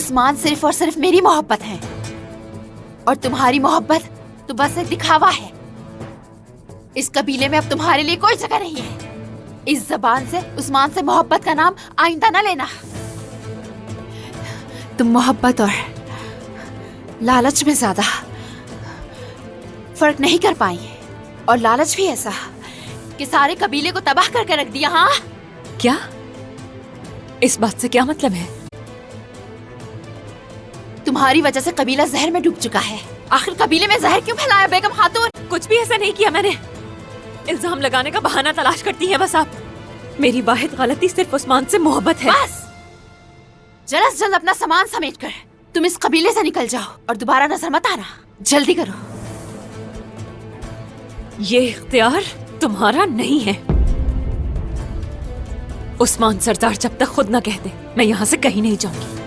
उस्मान सिर्फ और सिर्फ मेरी मोहब्बत है और तुम्हारी मोहब्बत तो बस एक दिखावा है। इस कबीले में अब तुम्हारे लिए कोई जगह नहीं है। इस जबान से उस्मान से मोहब्बत का नाम आइंदा न लेना। तुम मोहब्बत और लालच में ज्यादा फर्क नहीं कर पाई और लालच भी ऐसा कि सारे कबीले को तबाह करके रख दिया। हाँ, क्या? इस बात से क्या मतलब है? तुम्हारी वजह से कबीला जहर में डूब चुका है। आखिर कबीले में जहर क्यों फैलाया बेगम खातून? कुछ भी ऐसा नहीं किया मैंने। इल्जाम लगाने का बहाना तलाश करती हैं बस आप। मेरी वाहिद गलती सिर्फ उस्मान से मोहब्बत है। बस जल्द से जल्द अपना सामान समेट कर तुम इस कबीले से निकल जाओ और दोबारा नजर मत आना। जल्दी करो। ये इख्तियार तुम्हारा नहीं है। उस्मान सरदार जब तक खुद न कह दे मैं यहाँ से कहीं नहीं जाऊंगी।